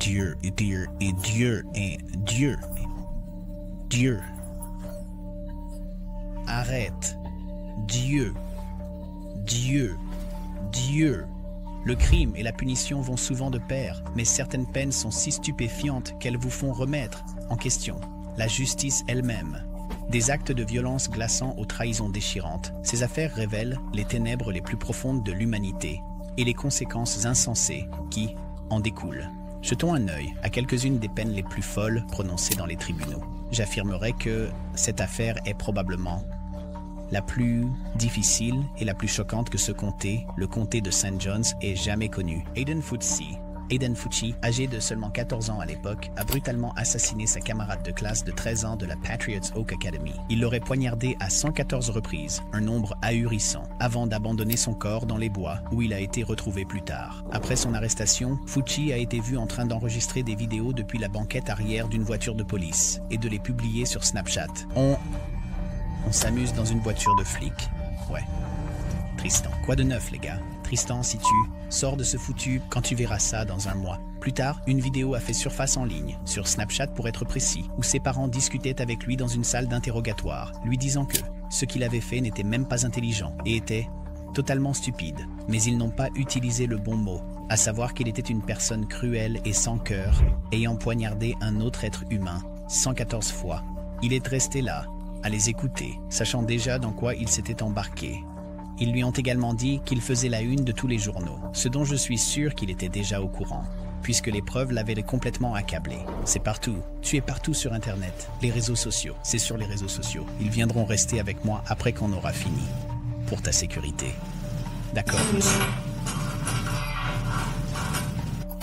Dieu, et Dieu, et Dieu, et Dieu. Dieu. Arrête. Dieu. Dieu. Dieu. Le crime et la punition vont souvent de pair, mais certaines peines sont si stupéfiantes qu'elles vous font remettre en question la justice elle-même. Des actes de violence glaçants aux trahisons déchirantes, ces affaires révèlent les ténèbres les plus profondes de l'humanité et les conséquences insensées qui en découlent. Jetons un œil à quelques-unes des peines les plus folles prononcées dans les tribunaux. J'affirmerai que cette affaire est probablement la plus difficile et la plus choquante que ce comté, le comté de St. John's, ait jamais connu. Aiden Fucci, âgé de seulement 14 ans à l'époque, a brutalement assassiné sa camarade de classe de 13 ans de la Patriots Oak Academy. Il l'aurait poignardé à 114 reprises, un nombre ahurissant, avant d'abandonner son corps dans les bois, où il a été retrouvé plus tard. Après son arrestation, Fucci a été vu en train d'enregistrer des vidéos depuis la banquette arrière d'une voiture de police et de les publier sur Snapchat. On s'amuse dans une voiture de flic. Ouais. Tristan. Quoi de neuf, les gars? Tristan, si tu sors de ce foutu quand tu verras ça dans un mois. Plus tard, une vidéo a fait surface en ligne, sur Snapchat pour être précis, où ses parents discutaient avec lui dans une salle d'interrogatoire, lui disant que ce qu'il avait fait n'était même pas intelligent et était totalement stupide. Mais ils n'ont pas utilisé le bon mot, à savoir qu'il était une personne cruelle et sans cœur, ayant poignardé un autre être humain 114 fois. Il est resté là, à les écouter, sachant déjà dans quoi il s'était embarqué. Ils lui ont également dit qu'il faisait la une de tous les journaux, ce dont je suis sûr qu'il était déjà au courant, puisque les preuves l'avaient complètement accablé. C'est partout, tu es partout sur Internet, les réseaux sociaux, c'est sur les réseaux sociaux. Ils viendront rester avec moi après qu'on aura fini, pour ta sécurité. D'accord.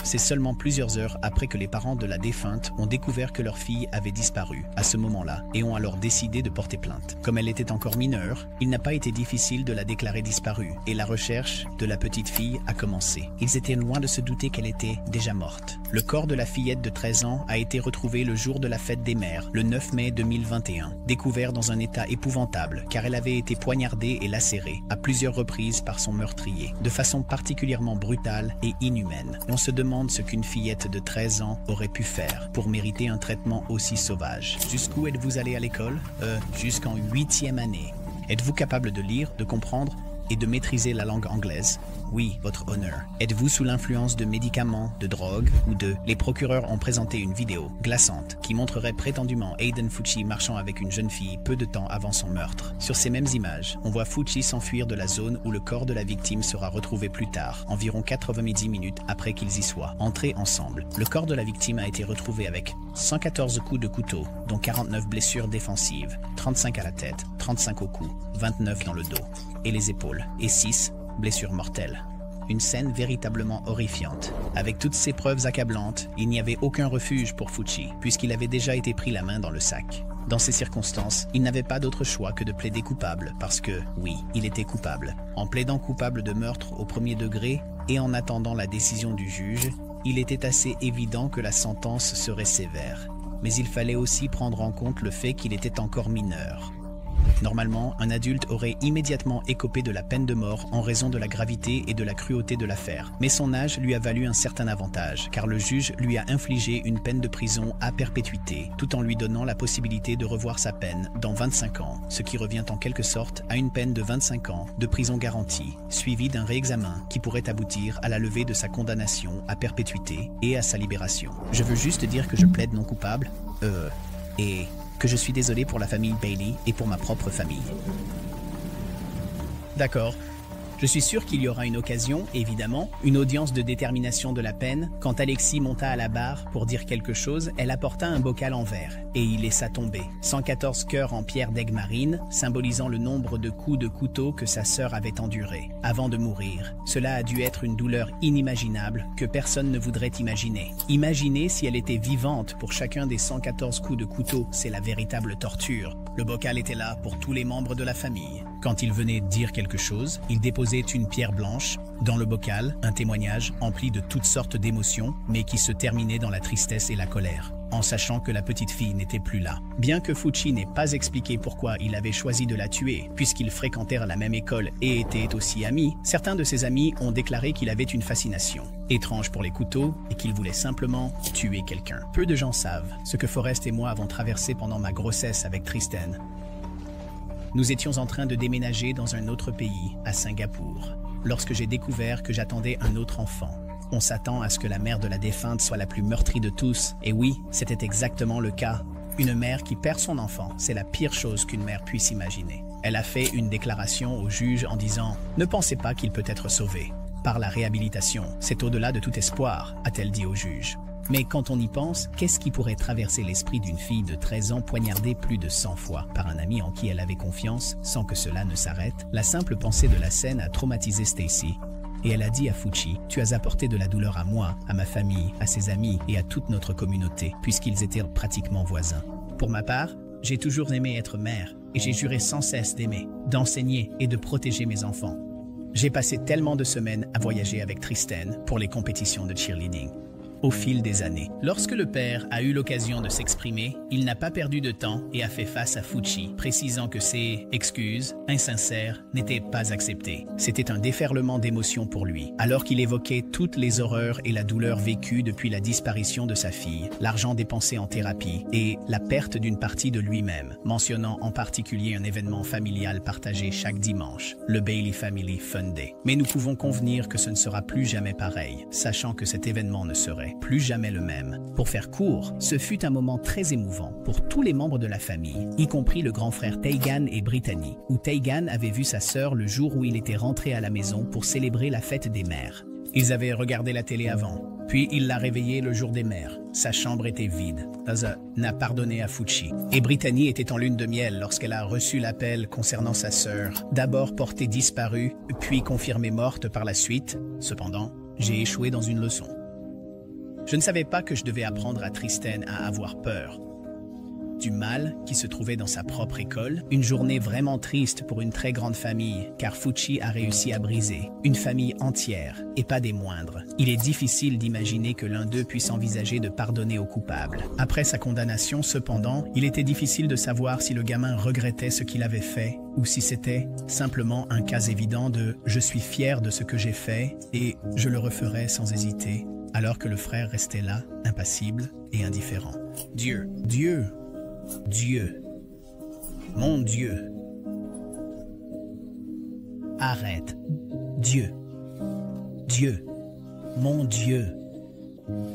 C'est seulement plusieurs heures après que les parents de la défunte ont découvert que leur fille avait disparu à ce moment-là et ont alors décidé de porter plainte. Comme elle était encore mineure, il n'a pas été difficile de la déclarer disparue et la recherche de la petite fille a commencé. Ils étaient loin de se douter qu'elle était déjà morte. Le corps de la fillette de 13 ans a été retrouvé le jour de la fête des mères, le 9 mai 2021, découvert dans un état épouvantable car elle avait été poignardée et lacérée à plusieurs reprises par son meurtrier, de façon particulièrement brutale et inhumaine. On se demande ce qu'une fillette de 13 ans aurait pu faire pour mériter un traitement aussi sauvage. Jusqu'où êtes-vous allé à l'école? Jusqu'en 8e année. Êtes-vous capable de lire, de comprendre et de maîtriser la langue anglaise? Oui, votre honneur. Êtes-vous sous l'influence de médicaments, de drogue ou de... Les procureurs ont présenté une vidéo glaçante qui montrerait prétendument Aiden Fucci marchant avec une jeune fille peu de temps avant son meurtre. Sur ces mêmes images, on voit Fucci s'enfuir de la zone où le corps de la victime sera retrouvé plus tard, environ 90 minutes après qu'ils y soient entrés ensemble. Le corps de la victime a été retrouvé avec 114 coups de couteau, dont 49 blessures défensives, 35 à la tête, 35 au cou, 29 dans le dos et les épaules, et 6 blessures mortelles. Une scène véritablement horrifiante. Avec toutes ces preuves accablantes, il n'y avait aucun refuge pour Fucci, puisqu'il avait déjà été pris la main dans le sac. Dans ces circonstances, il n'avait pas d'autre choix que de plaider coupable, parce que, oui, il était coupable. En plaidant coupable de meurtre au premier degré, et en attendant la décision du juge, il était assez évident que la sentence serait sévère. Mais il fallait aussi prendre en compte le fait qu'il était encore mineur. Normalement, un adulte aurait immédiatement écopé de la peine de mort en raison de la gravité et de la cruauté de l'affaire. Mais son âge lui a valu un certain avantage, car le juge lui a infligé une peine de prison à perpétuité, tout en lui donnant la possibilité de revoir sa peine dans 25 ans, ce qui revient en quelque sorte à une peine de 25 ans de prison garantie, suivie d'un réexamen qui pourrait aboutir à la levée de sa condamnation à perpétuité et à sa libération. Je veux juste dire que je plaide non coupable, et que je suis désolé pour la famille Bailey et pour ma propre famille. D'accord. Je suis sûr qu'il y aura une occasion, évidemment, une audience de détermination de la peine. Quand Alexis monta à la barre pour dire quelque chose, elle apporta un bocal en verre et il laissa tomber. 114 cœurs en pierre d'aigle marine, symbolisant le nombre de coups de couteau que sa sœur avait enduré avant de mourir. Cela a dû être une douleur inimaginable que personne ne voudrait imaginer. Imaginez si elle était vivante pour chacun des 114 coups de couteau, c'est la véritable torture. Le bocal était là pour tous les membres de la famille. Quand il venait dire quelque chose, il déposait une pierre blanche dans le bocal, un témoignage empli de toutes sortes d'émotions, mais qui se terminait dans la tristesse et la colère, en sachant que la petite fille n'était plus là. Bien que Fucci n'ait pas expliqué pourquoi il avait choisi de la tuer, puisqu'ils fréquentèrent la même école et étaient aussi amis, certains de ses amis ont déclaré qu'il avait une fascination étrange pour les couteaux et qu'il voulait simplement tuer quelqu'un. Peu de gens savent ce que Forrest et moi avons traversé pendant ma grossesse avec Tristan. Nous étions en train de déménager dans un autre pays, à Singapour, lorsque j'ai découvert que j'attendais un autre enfant. On s'attend à ce que la mère de la défunte soit la plus meurtrie de tous. Et oui, c'était exactement le cas. Une mère qui perd son enfant, c'est la pire chose qu'une mère puisse imaginer. Elle a fait une déclaration au juge en disant « Ne pensez pas qu'il peut être sauvé. Par la réhabilitation, c'est au-delà de tout espoir », a-t-elle dit au juge. Mais quand on y pense, qu'est-ce qui pourrait traverser l'esprit d'une fille de 13 ans poignardée plus de 100 fois par un ami en qui elle avait confiance sans que cela ne s'arrête? La simple pensée de la scène a traumatisé Stacy. Et elle a dit à Fucci « Tu as apporté de la douleur à moi, à ma famille, à ses amis et à toute notre communauté, puisqu'ils étaient pratiquement voisins. Pour ma part, j'ai toujours aimé être mère, et j'ai juré sans cesse d'aimer, d'enseigner et de protéger mes enfants. J'ai passé tellement de semaines à voyager avec Tristan pour les compétitions de cheerleading. Au fil des années. Lorsque le père a eu l'occasion de s'exprimer, il n'a pas perdu de temps et a fait face à Fucci, précisant que ses excuses, insincères, n'étaient pas acceptées. C'était un déferlement d'émotions pour lui, alors qu'il évoquait toutes les horreurs et la douleur vécue depuis la disparition de sa fille, l'argent dépensé en thérapie et la perte d'une partie de lui-même, mentionnant en particulier un événement familial partagé chaque dimanche, le Bailey Family Fun Day. Mais nous pouvons convenir que ce ne sera plus jamais pareil, sachant que cet événement ne serait plus jamais le même. Pour faire court, ce fut un moment très émouvant pour tous les membres de la famille, y compris le grand frère Tegan et Brittany, où Tegan avait vu sa sœur le jour où il était rentré à la maison pour célébrer la fête des mères. Ils avaient regardé la télé avant, puis il l'a réveillé le jour des mères. Sa chambre était vide. Taza n'a pardonné à Fucci. Et Brittany était en lune de miel lorsqu'elle a reçu l'appel concernant sa sœur, d'abord portée disparue, puis confirmée morte par la suite. Cependant, j'ai échoué dans une leçon. Je ne savais pas que je devais apprendre à Tristan à avoir peur du mal qui se trouvait dans sa propre école. Une journée vraiment triste pour une très grande famille, car Fucci a réussi à briser une famille entière, et pas des moindres. Il est difficile d'imaginer que l'un d'eux puisse envisager de pardonner aux coupables. Après sa condamnation, cependant, il était difficile de savoir si le gamin regrettait ce qu'il avait fait, ou si c'était simplement un cas évident de « je suis fier de ce que j'ai fait, et je le referai sans hésiter », alors que le frère restait là, impassible et indifférent. Dieu, Dieu, Dieu, mon Dieu. Arrête, Dieu, Dieu, mon Dieu.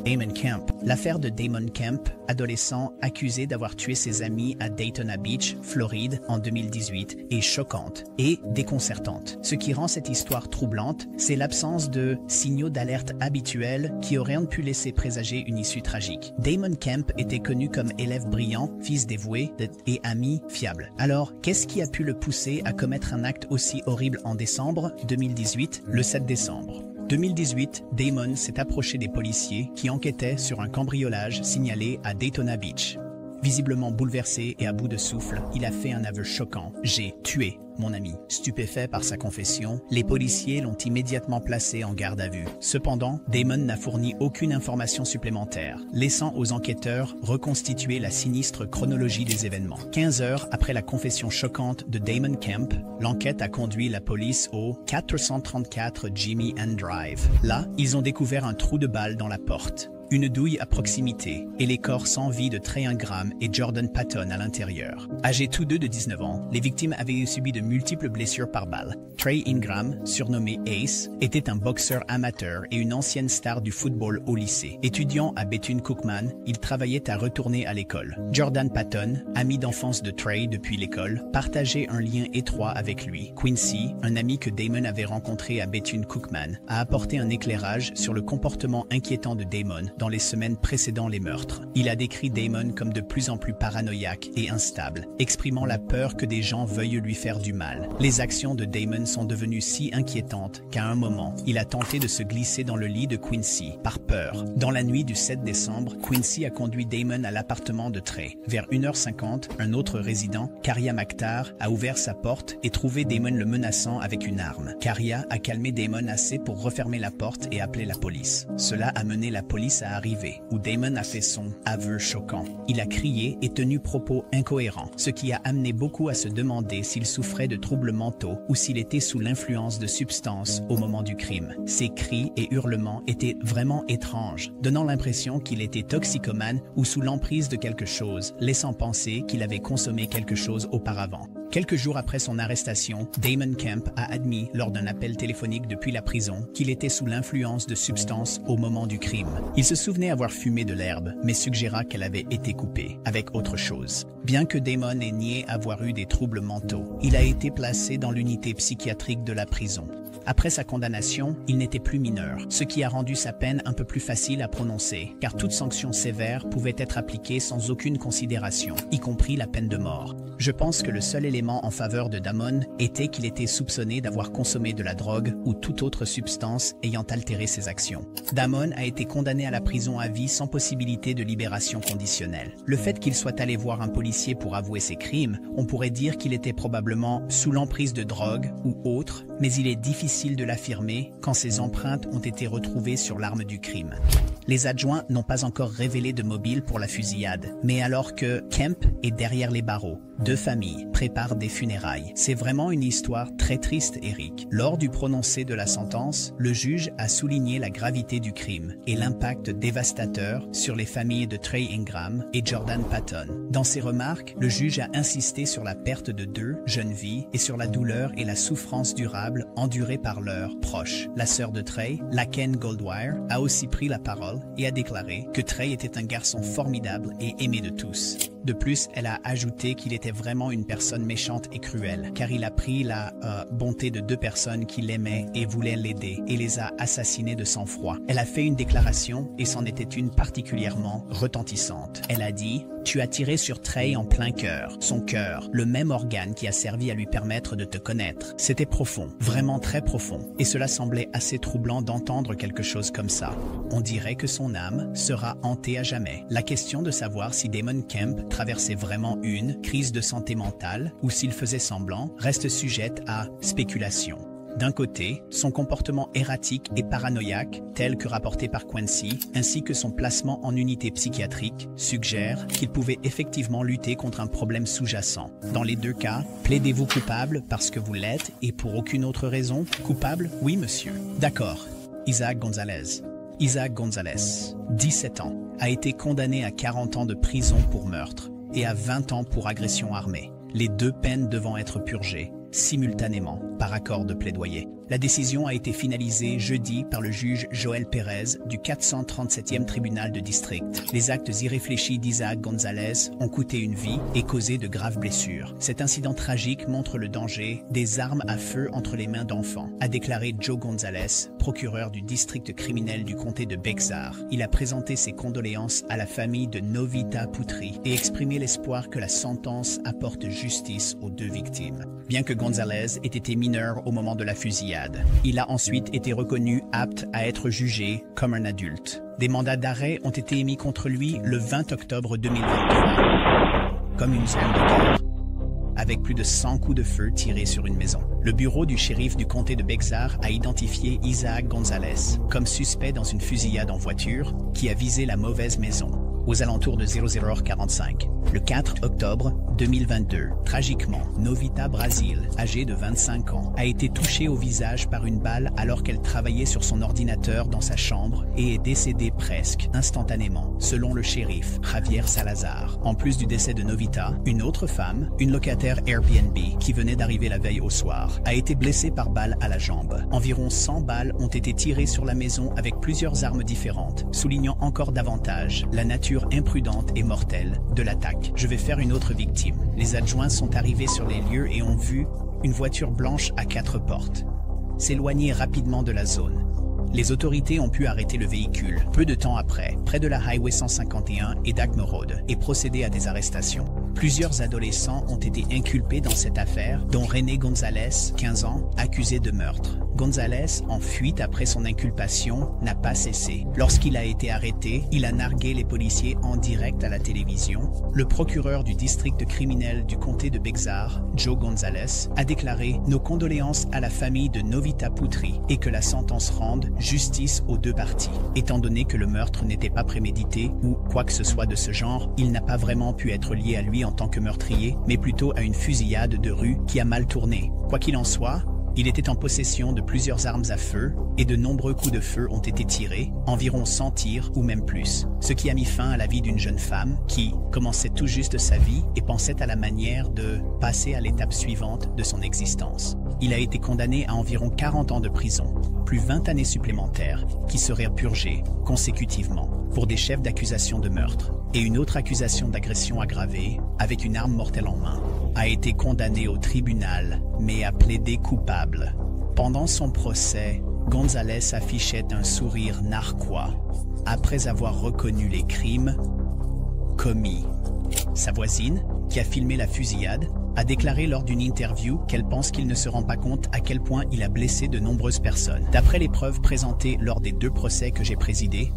Damon Kemp. L'affaire de Damon Kemp, adolescent accusé d'avoir tué ses amis à Daytona Beach, Floride, en 2018, est choquante et déconcertante. Ce qui rend cette histoire troublante, c'est l'absence de signaux d'alerte habituels qui auraient pu laisser présager une issue tragique. Damon Kemp était connu comme élève brillant, fils dévoué et ami fiable. Alors, qu'est-ce qui a pu le pousser à commettre un acte aussi horrible en décembre 2018, le 7 décembre 2018, Damon s'est approché des policiers qui enquêtaient sur un cambriolage signalé à Daytona Beach. Visiblement bouleversé et à bout de souffle, il a fait un aveu choquant. « J'ai tué mon ami ». Stupéfait par sa confession, les policiers l'ont immédiatement placé en garde à vue. Cependant, Damon n'a fourni aucune information supplémentaire, laissant aux enquêteurs reconstituer la sinistre chronologie des événements. 15 heures après la confession choquante de Damon Kemp, l'enquête a conduit la police au 434 Jimmy Ann Drive. Là, ils ont découvert un trou de balle dans la porte, une douille à proximité et les corps sans vie de Trey Ingram et Jordan Patton à l'intérieur. Âgés tous deux de 19 ans, les victimes avaient subi de multiples blessures par balle. Trey Ingram, surnommé Ace, était un boxeur amateur et une ancienne star du football au lycée. Étudiant à Bethune-Cookman, il travaillait à retourner à l'école. Jordan Patton, ami d'enfance de Trey depuis l'école, partageait un lien étroit avec lui. Quincy, un ami que Damon avait rencontré à Bethune-Cookman, a apporté un éclairage sur le comportement inquiétant de Damon dans les semaines précédant les meurtres. Il a décrit Damon comme de plus en plus paranoïaque et instable, exprimant la peur que des gens veuillent lui faire du mal. Les actions de Damon sont devenues si inquiétantes qu'à un moment, il a tenté de se glisser dans le lit de Quincy, par peur. Dans la nuit du 7 décembre, Quincy a conduit Damon à l'appartement de Trey. Vers 1h50, un autre résident, Karia Maktar, a ouvert sa porte et trouvé Damon le menaçant avec une arme. Karia a calmé Damon assez pour refermer la porte et appeler la police. Cela a mené la police à arriver, où Damon a fait son aveu choquant. Il a crié et tenu propos incohérents, ce qui a amené beaucoup à se demander s'il souffrait de troubles mentaux ou s'il était sous l'influence de substances au moment du crime. Ses cris et hurlements étaient vraiment étranges, donnant l'impression qu'il était toxicomane ou sous l'emprise de quelque chose, laissant penser qu'il avait consommé quelque chose auparavant. Quelques jours après son arrestation, Damon Kemp a admis lors d'un appel téléphonique depuis la prison qu'il était sous l'influence de substances au moment du crime. Il se souvenait avoir fumé de l'herbe, mais suggéra qu'elle avait été coupée avec autre chose. Bien que Damon ait nié avoir eu des troubles mentaux, il a été placé dans l'unité psychiatrique de la prison. Après sa condamnation, il n'était plus mineur, ce qui a rendu sa peine un peu plus facile à prononcer, car toute sanction sévère pouvait être appliquée sans aucune considération, y compris la peine de mort. Je pense que le seul élément en faveur de Damon était qu'il était soupçonné d'avoir consommé de la drogue ou toute autre substance ayant altéré ses actions. Damon a été condamné à la prison à vie sans possibilité de libération conditionnelle. Le fait qu'il soit allé voir un policier pour avouer ses crimes, on pourrait dire qu'il était probablement sous l'emprise de drogue ou autre, mais il est difficile de l'affirmer quand ses empreintes ont été retrouvées sur l'arme du crime. Les adjoints n'ont pas encore révélé de mobile pour la fusillade, mais alors que Kemp est derrière les barreaux, deux familles préparent des funérailles. C'est vraiment une histoire très triste, Eric. Lors du prononcé de la sentence, le juge a souligné la gravité du crime et l'impact dévastateur sur les familles de Trey Ingram et Jordan Patton. Dans ses remarques, le juge a insisté sur la perte de deux jeunes vies et sur la douleur et la souffrance durable endurées par leurs proches. La sœur de Trey, Laken Goldwire, a aussi pris la parole et a déclaré que Trey était un garçon formidable et aimé de tous. De plus, elle a ajouté qu'il était vraiment une personne méchante et cruelle, car il a pris la bonté de deux personnes qui l'aimaient et voulaient l'aider et les a assassinées de sang-froid. Elle a fait une déclaration et c'en était une particulièrement retentissante. Elle a dit « Tu as tiré sur Trey en plein cœur, son cœur, le même organe qui a servi à lui permettre de te connaître. C'était profond, vraiment très profond, et cela semblait assez troublant d'entendre quelque chose comme ça. On dirait que son âme sera hantée à jamais. » La question de savoir si Damon Kemp traversait vraiment une crise de santé mentale ou s'il faisait semblant reste sujette à spéculation. D'un côté, son comportement erratique et paranoïaque, tel que rapporté par Quincy, ainsi que son placement en unité psychiatrique, suggèrent qu'il pouvait effectivement lutter contre un problème sous-jacent. Dans les deux cas, plaidez-vous coupable parce que vous l'êtes et pour aucune autre raison? Coupable? Oui, monsieur. D'accord. Isaac Gonzalez. Isaac Gonzalez, 17 ans, a été condamné à 40 ans de prison pour meurtre et à 20 ans pour agression armée, les deux peines devant être purgées simultanément par accord de plaidoyer. La décision a été finalisée jeudi par le juge Joël Pérez du 437e tribunal de district. Les actes irréfléchis d'Isaac Gonzalez ont coûté une vie et causé de graves blessures. Cet incident tragique montre le danger des armes à feu entre les mains d'enfants, a déclaré Joe Gonzalez, procureur du district criminel du comté de Bexar. Il a présenté ses condoléances à la famille de Novita Putri et exprimé l'espoir que la sentence apporte justice aux deux victimes. Bien que Gonzalez ait été mineur au moment de la fusillade, il a ensuite été reconnu apte à être jugé comme un adulte. Des mandats d'arrêt ont été émis contre lui le 20 octobre 2023, comme une zone de guerre, avec plus de 100 coups de feu tirés sur une maison. Le bureau du shérif du comté de Bexar a identifié Isaac Gonzalez comme suspect dans une fusillade en voiture qui a visé la mauvaise maison, aux alentours de 00h45. Le 4 octobre 2022, tragiquement, Novita Brasil, âgée de 25 ans, a été touchée au visage par une balle alors qu'elle travaillait sur son ordinateur dans sa chambre et est décédée presque instantanément, selon le shérif Javier Salazar. En plus du décès de Novita, une autre femme, une locataire Airbnb qui venait d'arriver la veille au soir, a été blessée par balle à la jambe. Environ 100 balles ont été tirées sur la maison avec plusieurs armes différentes, soulignant encore davantage la nature imprudente et mortelle de l'attaque. Je vais faire une autre victime. Les adjoints sont arrivés sur les lieux et ont vu une voiture blanche à 4 portes s'éloigner rapidement de la zone. Les autorités ont pu arrêter le véhicule peu de temps après, près de la Highway 151 et Dagmar Road, et procéder à des arrestations. Plusieurs adolescents ont été inculpés dans cette affaire, dont René Gonzalez, 15 ans, accusé de meurtre. Gonzalez, en fuite après son inculpation, n'a pas cessé. Lorsqu'il a été arrêté, il a nargué les policiers en direct à la télévision. Le procureur du district criminel du comté de Bexar, Joe Gonzalez, a déclaré « Nos condoléances à la famille de Novita Putri et que la sentence rende justice aux deux parties. » Étant donné que le meurtre n'était pas prémédité ou quoi que ce soit de ce genre, il n'a pas vraiment pu être lié à lui en tant que meurtrier, mais plutôt à une fusillade de rue qui a mal tourné. Quoi qu'il en soit, il était en possession de plusieurs armes à feu et de nombreux coups de feu ont été tirés, environ 100 tirs ou même plus, ce qui a mis fin à la vie d'une jeune femme qui commençait tout juste sa vie et pensait à la manière de passer à l'étape suivante de son existence. Il a été condamné à environ 40 ans de prison, plus 20 années supplémentaires qui seraient purgées consécutivement pour des chefs d'accusation de meurtre et une autre accusation d'agression aggravée avec une arme mortelle en main. A été condamné au tribunal, mais a plaidé coupable. Pendant son procès, Gonzalez affichait un sourire narquois après avoir reconnu les crimes commis. Sa voisine, qui a filmé la fusillade, a déclaré lors d'une interview qu'elle pense qu'il ne se rend pas compte à quel point il a blessé de nombreuses personnes. D'après les preuves présentées lors des 2 procès que j'ai présidés,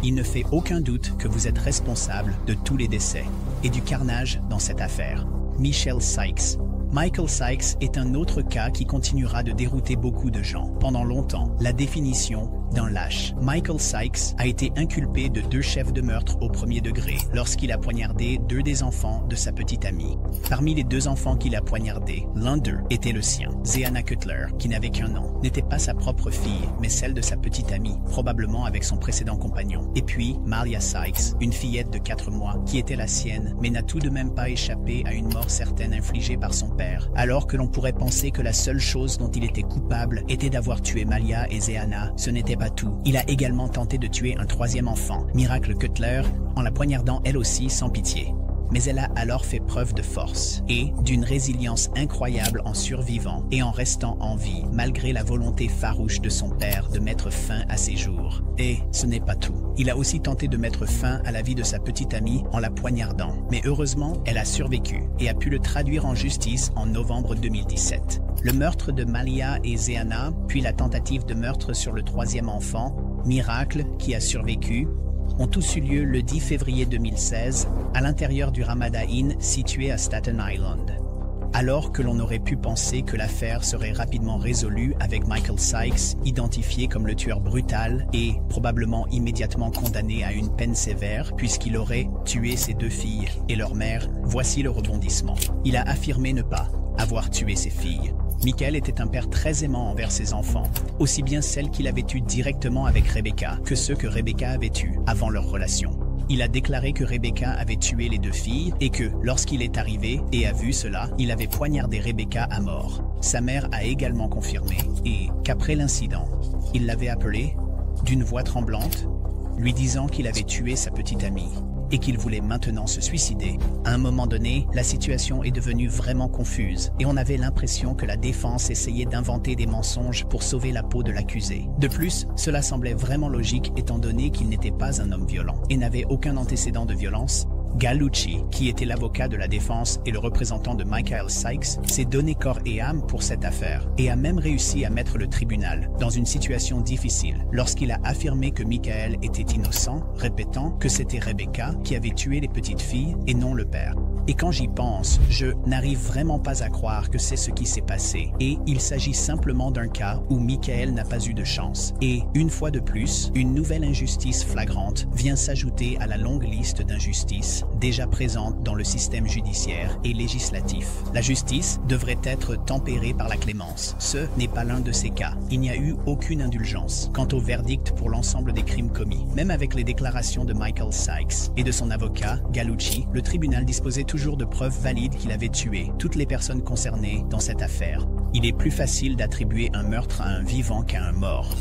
il ne fait aucun doute que vous êtes responsable de tous les décès et du carnage dans cette affaire. Michelle Sykes. Michael Sykes est un autre cas qui continuera de dérouter beaucoup de gens. Pendant longtemps, la définition d'un lâche. Michael Sykes a été inculpé de 2 chefs de meurtre au premier degré lorsqu'il a poignardé 2 des enfants de sa petite amie. Parmi les 2 enfants qu'il a poignardés, l'un d'eux était le sien. Zeanna Cutler, qui n'avait qu'un an, n'était pas sa propre fille, mais celle de sa petite amie, probablement avec son précédent compagnon. Et puis, Malia Sykes, une fillette de 4 mois, qui était la sienne, mais n'a tout de même pas échappé à une mort certaine infligée par son père. Alors que l'on pourrait penser que la seule chose dont il était coupable était d'avoir tué Malia et Zeanna, ce n'était pas tout. Il a également tenté de tuer un 3e enfant, Miracle Cutler, en la poignardant elle aussi sans pitié. Mais elle a alors fait preuve de force et d'une résilience incroyable en survivant et en restant en vie malgré la volonté farouche de son père de mettre fin à ses jours. Et ce n'est pas tout. Il a aussi tenté de mettre fin à la vie de sa petite amie en la poignardant. Mais heureusement, elle a survécu et a pu le traduire en justice en novembre 2017. Le meurtre de Malia et Zeanna, puis la tentative de meurtre sur le 3e enfant, Miracle, qui a survécu, ont tous eu lieu le 10 février 2016 à l'intérieur du Ramada Inn situé à Staten Island. Alors que l'on aurait pu penser que l'affaire serait rapidement résolue avec Michael Sykes, identifié comme le tueur brutal et probablement immédiatement condamné à une peine sévère puisqu'il aurait tué ses 2 filles et leur mère, voici le rebondissement. Il a affirmé ne pas avoir tué ses filles. Michael était un père très aimant envers ses enfants, aussi bien celles qu'il avait eues directement avec Rebecca que ceux que Rebecca avait eus avant leur relation. Il a déclaré que Rebecca avait tué les 2 filles et que, lorsqu'il est arrivé et a vu cela, il avait poignardé Rebecca à mort. Sa mère a également confirmé et qu'après l'incident, il l'avait appelée d'une voix tremblante, lui disant qu'il avait tué sa petite amie et qu'il voulait maintenant se suicider. À un moment donné, la situation est devenue vraiment confuse et on avait l'impression que la défense essayait d'inventer des mensonges pour sauver la peau de l'accusé. De plus, cela semblait vraiment logique étant donné qu'il n'était pas un homme violent et n'avait aucun antécédent de violence. Gallucci, qui était l'avocat de la défense et le représentant de Michael Sykes, s'est donné corps et âme pour cette affaire et a même réussi à mettre le tribunal dans une situation difficile lorsqu'il a affirmé que Michael était innocent, répétant que c'était Rebecca qui avait tué les petites filles et non le père. Et quand j'y pense, je n'arrive vraiment pas à croire que c'est ce qui s'est passé. Et il s'agit simplement d'un cas où Michael n'a pas eu de chance. Et, une fois de plus, une nouvelle injustice flagrante vient s'ajouter à la longue liste d'injustices déjà présentes dans le système judiciaire et législatif. La justice devrait être tempérée par la clémence. Ce n'est pas l'un de ces cas. Il n'y a eu aucune indulgence quant au verdict pour l'ensemble des crimes commis. Même avec les déclarations de Michael Sykes et de son avocat, Gallucci, le tribunal disposait toujours de preuves valides qu'il avait tué toutes les personnes concernées dans cette affaire. Il est plus facile d'attribuer un meurtre à un vivant qu'à un mort.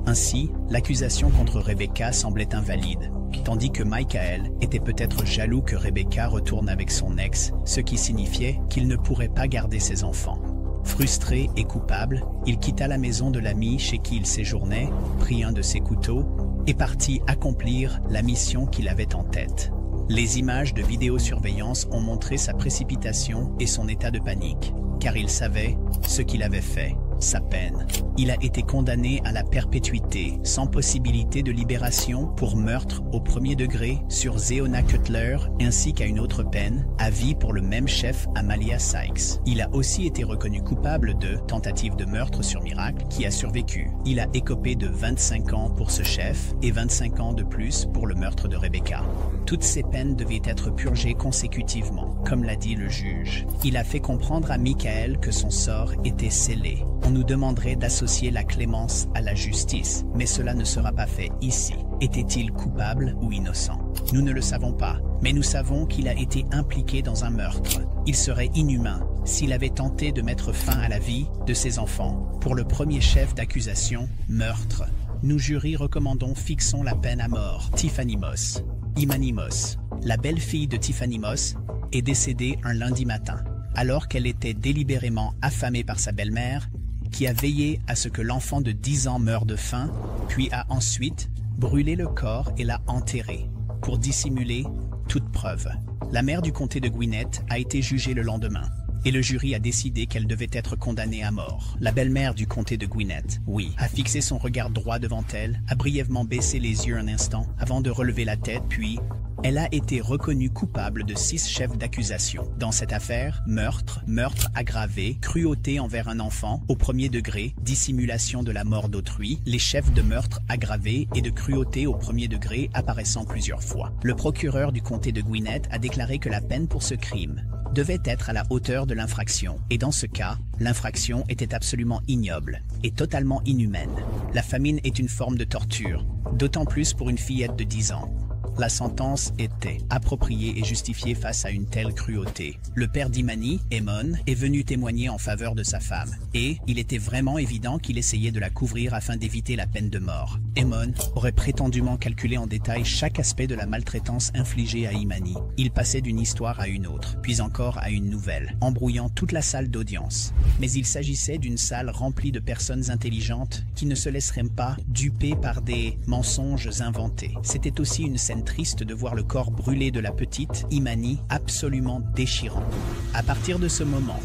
Ainsi, l'accusation contre Rebecca semblait invalide, tandis que Michael était peut-être jaloux que Rebecca retourne avec son ex, ce qui signifiait qu'il ne pourrait pas garder ses enfants. Frustré et coupable, il quitta la maison de l'ami chez qui il séjournait, prit un de ses couteaux et partit accomplir la mission qu'il avait en tête. Les images de vidéosurveillance ont montré sa précipitation et son état de panique, car il savait ce qu'il avait fait, sa peine. Il a été condamné à la perpétuité, sans possibilité de libération pour meurtre au premier degré sur Zeona Cutler, ainsi qu'à une autre peine, à vie pour le même chef Amalia Sykes. Il a aussi été reconnu coupable de tentative de meurtre sur miracle qui a survécu. Il a écopé de 25 ans pour ce chef et 25 ans de plus pour le meurtre de Rebecca. Toutes ces peines devaient être purgées consécutivement, comme l'a dit le juge. Il a fait comprendre à Michael que son sort était scellé. On nous demanderait d'associer la clémence à la justice, mais cela ne sera pas fait ici. Était-il coupable ou innocent? Nous ne le savons pas, mais nous savons qu'il a été impliqué dans un meurtre. Il serait inhumain s'il avait tenté de mettre fin à la vie de ses enfants. Pour le premier chef d'accusation, meurtre. Nous jurys recommandons fixons la peine à mort. Tiffany Moss. Imani Moss, la belle-fille de Tiffany Moss, est décédée un lundi matin, alors qu'elle était délibérément affamée par sa belle-mère, qui a veillé à ce que l'enfant de 10 ans meure de faim, puis a ensuite brûlé le corps et l'a enterré, pour dissimuler toute preuve. La mère du comté de Gwinnett a été jugée le lendemain, et le jury a décidé qu'elle devait être condamnée à mort. La belle-mère du comté de Gwinnett, oui, a fixé son regard droit devant elle, a brièvement baissé les yeux un instant, avant de relever la tête, puis elle a été reconnue coupable de 6 chefs d'accusation. Dans cette affaire, meurtre, meurtre aggravé, cruauté envers un enfant, au premier degré, dissimulation de la mort d'autrui, les chefs de meurtre aggravé et de cruauté au premier degré apparaissant plusieurs fois. Le procureur du comté de Gwinnett a déclaré que la peine pour ce crime devait être à la hauteur de l'infraction, et dans ce cas, l'infraction était absolument ignoble et totalement inhumaine. La famine est une forme de torture, d'autant plus pour une fillette de 10 ans. La sentence était appropriée et justifiée face à une telle cruauté. Le père d'Imani, Eamon, est venu témoigner en faveur de sa femme, et il était vraiment évident qu'il essayait de la couvrir afin d'éviter la peine de mort. Eamon aurait prétendument calculé en détail chaque aspect de la maltraitance infligée à Imani. Il passait d'une histoire à une autre, puis encore à une nouvelle, embrouillant toute la salle d'audience. Mais il s'agissait d'une salle remplie de personnes intelligentes qui ne se laisseraient pas duper par des mensonges inventés. C'était aussi une scène triste de voir le corps brûlé de la petite Imani, absolument déchirant. À partir de ce moment,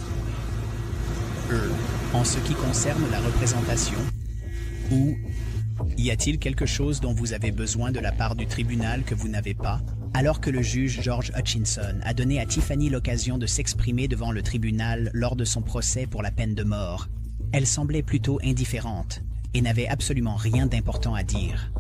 en ce qui concerne la représentation, ou y a-t-il quelque chose dont vous avez besoin de la part du tribunal que vous n'avez pas? Alors que le juge George Hutchinson a donné à Tiffany l'occasion de s'exprimer devant le tribunal lors de son procès pour la peine de mort, elle semblait plutôt indifférente et n'avait absolument rien d'important à dire.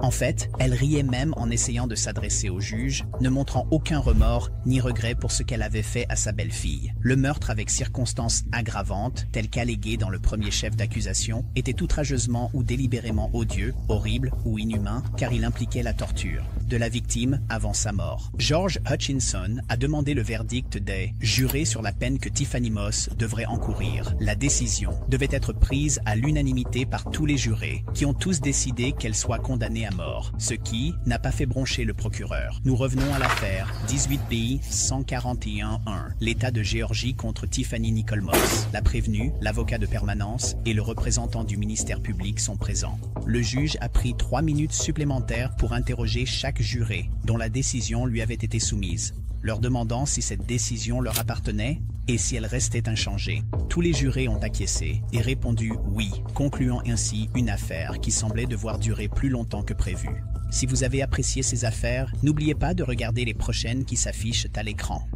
En fait, elle riait même en essayant de s'adresser au juge, ne montrant aucun remords ni regret pour ce qu'elle avait fait à sa belle-fille. Le meurtre avec circonstances aggravantes, tel qu'allégué dans le premier chef d'accusation, était outrageusement ou délibérément odieux, horrible ou inhumain, car il impliquait la torture de la victime avant sa mort. George Hutchinson a demandé le verdict des jurés sur la peine que Tiffany Moss devrait encourir. La décision devait être prise à l'unanimité par tous les jurés, qui ont tous décidé qu'elle soit condamnée à mort, ce qui n'a pas fait broncher le procureur. Nous revenons à l'affaire 18 BI 141-1, l'État de Géorgie contre Tiffany Nicole Moss. La prévenue, l'avocat de permanence et le représentant du ministère public sont présents. Le juge a pris 3 minutes supplémentaires pour interroger chaque juré dont la décision lui avait été soumise, leur demandant si cette décision leur appartenait et si elle restait inchangée. Tous les jurés ont acquiescé et répondu oui, concluant ainsi une affaire qui semblait devoir durer plus longtemps que prévu. Si vous avez apprécié ces affaires, n'oubliez pas de regarder les prochaines qui s'affichent à l'écran.